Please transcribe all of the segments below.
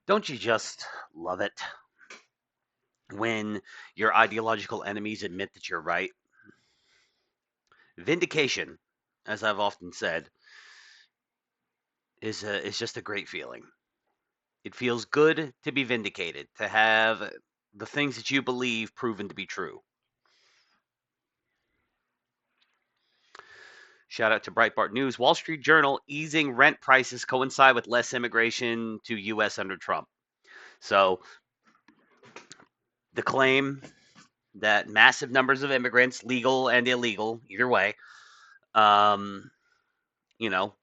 Don't you just love it when your ideological enemies admit that you're right? Vindication, as I've often said, is just a great feeling. It feels good to be vindicated, to have the things that you believe proven to be true. Shout out to Breitbart News. Wall Street Journal, easing rent prices coincide with less immigration to U.S. under Trump. So the claim that massive numbers of immigrants, legal and illegal, either way, um,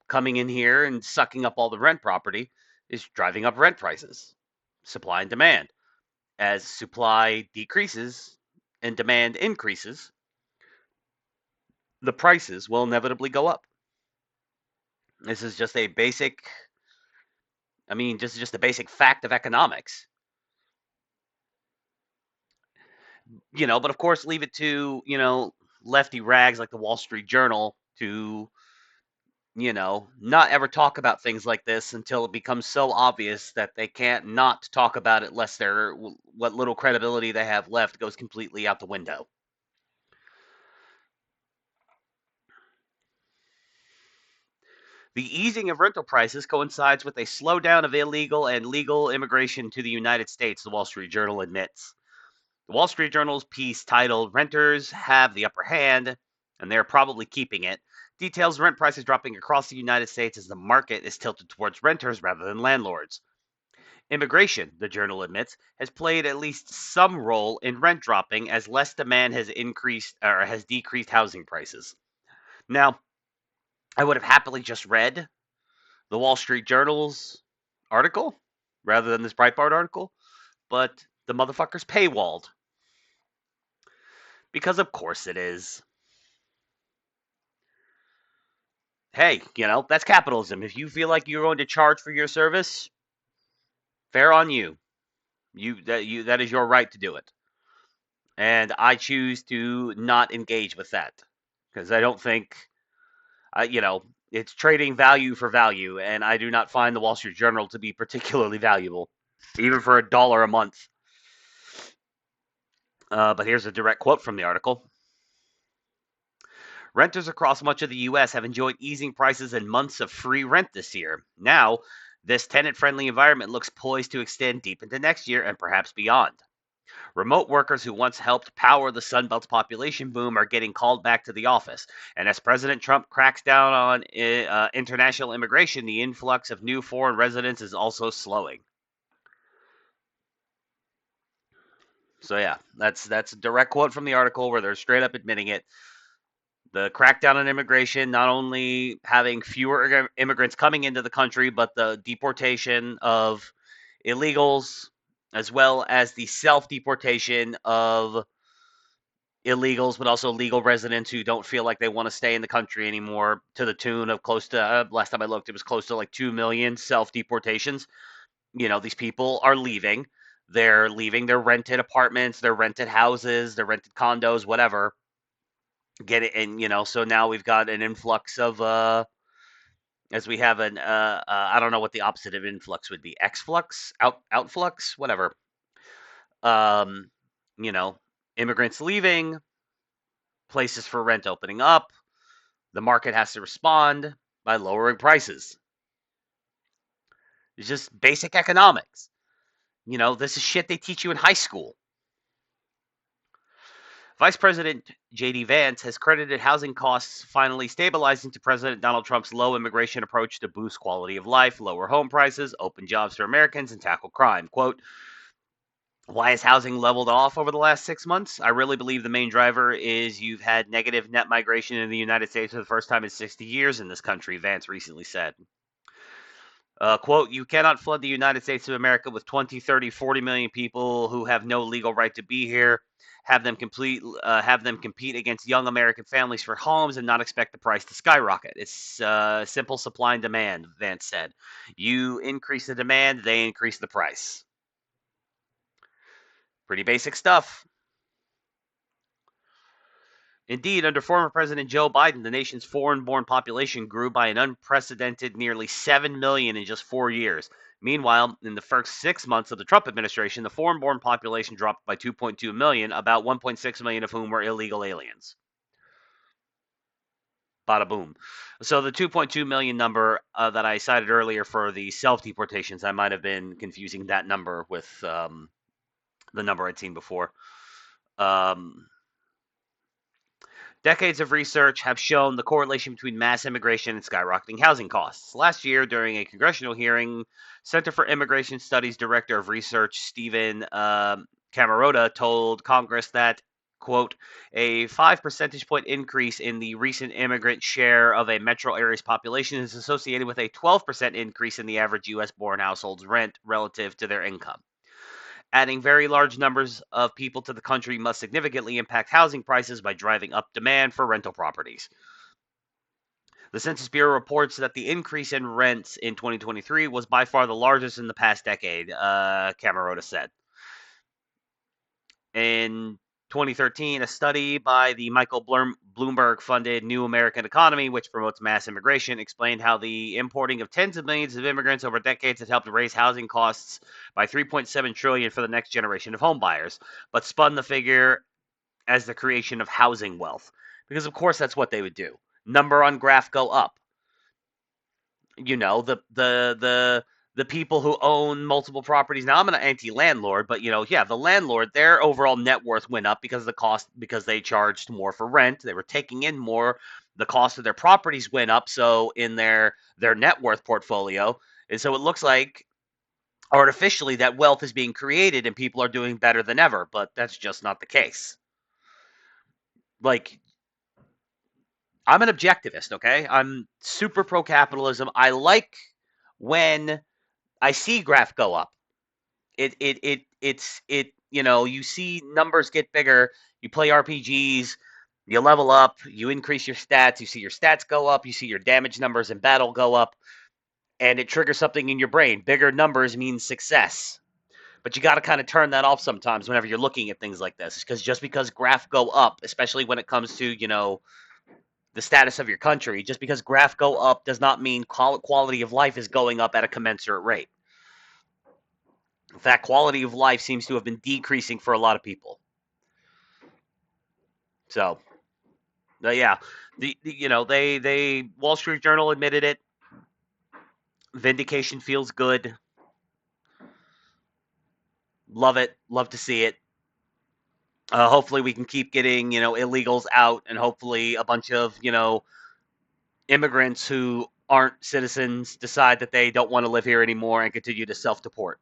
coming in here and sucking up all the rent property is driving up rent prices, supply and demand. As supply decreases and demand increases, the prices will inevitably go up. This is just a basic, this is just a basic fact of economics. But of course, leave it to, lefty rags like the Wall Street Journal to, not ever talk about things like this until it becomes so obvious that they can't not talk about it, lest what little credibility they have left goes completely out the window. The easing of rental prices coincides with a slowdown of illegal and legal immigration to the United States, the Wall Street Journal admits. The Wall Street Journal's piece titled Renters Have the Upper Hand, and they're probably keeping it, details rent prices dropping across the United States as the market is tilted towards renters rather than landlords. Immigration, the journal admits, has played at least some role in rent dropping as less demand has increased or has decreased housing prices. Now, I would have happily just read the Wall Street Journal's article rather than this Breitbart article, but the motherfucker's paywalled. Because of course it is. Hey, that's capitalism. If you feel like you're going to charge for your service, fair on you. That is your right to do it. And I choose to not engage with that because I don't think it's trading value for value, and I do not find the Wall Street Journal to be particularly valuable, even for $1 a month. But here's a direct quote from the article. Renters across much of the U.S. have enjoyed easing prices and months of free rent this year. Now, this tenant-friendly environment looks poised to extend deep into next year and perhaps beyond. Remote workers who once helped power the Sunbelt's population boom are getting called back to the office. And as President Trump cracks down on international immigration, the influx of new foreign residents is also slowing. So yeah, that's a direct quote from the article where they're straight up admitting it. The crackdown on immigration, not only having fewer immigrants coming into the country, but the deportation of illegals, as well as the self-deportation of illegals, but also legal residents who don't feel like they want to stay in the country anymore, to the tune of close to, last time I looked, it was close to like 2 million self deportations. These people are leaving. They're leaving their rented apartments, their rented houses, their rented condos, whatever. Get it. And, so now we've got an influx of, as we have I don't know what the opposite of influx would be. Exflux, outflux, whatever. Um, you know, Immigrants leaving, places for rent opening up, the market has to respond by lowering prices. It's just basic economics. This is shit they teach you in high school. Vice President J.D. Vance has credited housing costs finally stabilizing to President Donald Trump's low immigration approach to boost quality of life, lower home prices, open jobs for Americans, and tackle crime. Quote, why has housing leveled off over the last 6 months? I really believe the main driver is you've had negative net migration in the United States for the first time in 60 years in this country, Vance recently said. Quote, you cannot flood the United States of America with 20, 30, 40 million people who have no legal right to be here, have them compete against young American families for homes and not expect the price to skyrocket. It's simple supply and demand, Vance said. You increase the demand, they increase the price. Pretty basic stuff. Indeed, under former President Joe Biden, the nation's foreign-born population grew by an unprecedented nearly 7 million in just 4 years. Meanwhile, in the first 6 months of the Trump administration, the foreign-born population dropped by 2.2 million, about 1.6 million of whom were illegal aliens. Bada boom. So the 2.2 million number that I cited earlier for the self-deportations, I might have been confusing that number with the number I'd seen before. Decades of research have shown the correlation between mass immigration and skyrocketing housing costs. Last year, during a congressional hearing, Center for Immigration Studies Director of Research Stephen Camarota told Congress that, quote, a 5 percentage point increase in the recent immigrant share of a metro area's population is associated with a 12% increase in the average U.S. born household's rent relative to their income. Adding very large numbers of people to the country must significantly impact housing prices by driving up demand for rental properties. The Census Bureau reports that the increase in rents in 2023 was by far the largest in the past decade, Camarota said. In 2013, a study by the Michael Bloomberg-funded New American Economy, which promotes mass immigration, explained how the importing of tens of millions of immigrants over decades has helped raise housing costs by $3.7 trillion for the next generation of homebuyers, but spun the figure as the creation of housing wealth, because of course that's what they would do. Number on graph go up. You know, the people who own multiple properties. Now I'm an anti-landlord, but yeah, the landlord, their overall net worth went up because of the cost, because they charged more for rent. They were taking in more. The cost of their properties went up, so in their net worth portfolio, and so it looks like artificially that wealth is being created and people are doing better than ever, but that's just not the case. Like, I'm an objectivist, okay? I'm super pro capitalism. I like when I see graph go up. You see numbers get bigger, you play RPGs, you level up, you increase your stats, you see your stats go up, you see your damage numbers in battle go up, and it triggers something in your brain. Bigger numbers means success. But you got to kind of turn that off sometimes whenever you're looking at things like this, because just because graph go up, especially when it comes to, the status of your country, just because graph go up does not mean quality of life is going up at a commensurate rate. In fact, quality of life seems to have been decreasing for a lot of people. So, yeah, they Wall Street Journal admitted it. Vindication feels good. Love it. Love to see it. Hopefully, we can keep getting illegals out, and hopefully, a bunch of immigrants who aren't citizens decide that they don't want to live here anymore and continue to self-deport.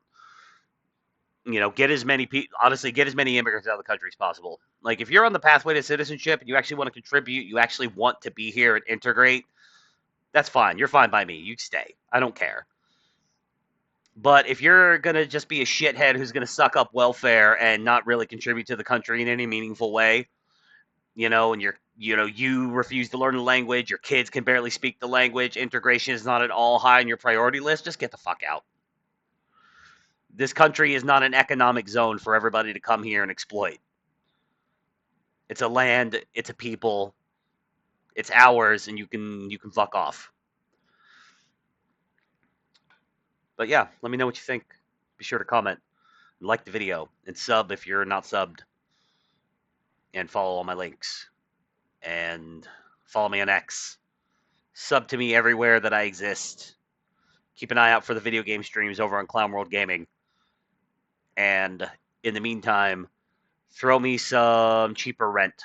Get as many people, honestly, get as many immigrants out of the country as possible. Like, if you're on the pathway to citizenship and you actually want to contribute, you actually want to be here and integrate, that's fine. You're fine by me. You stay. I don't care. But if you're going to just be a shithead who's going to suck up welfare and not really contribute to the country in any meaningful way, and you refuse to learn the language, your kids can barely speak the language, integration is not at all high on your priority list, just get the fuck out. This country is not an economic zone for everybody to come here and exploit. It's a land, it's a people, it's ours, and you can fuck off. But yeah, let me know what you think. Be sure to comment, like the video, and sub if you're not subbed, and follow all my links, and follow me on X. Sub to me everywhere that I exist. Keep an eye out for the video game streams over on Clown World Gaming. And in the meantime, throw me some cheaper rent.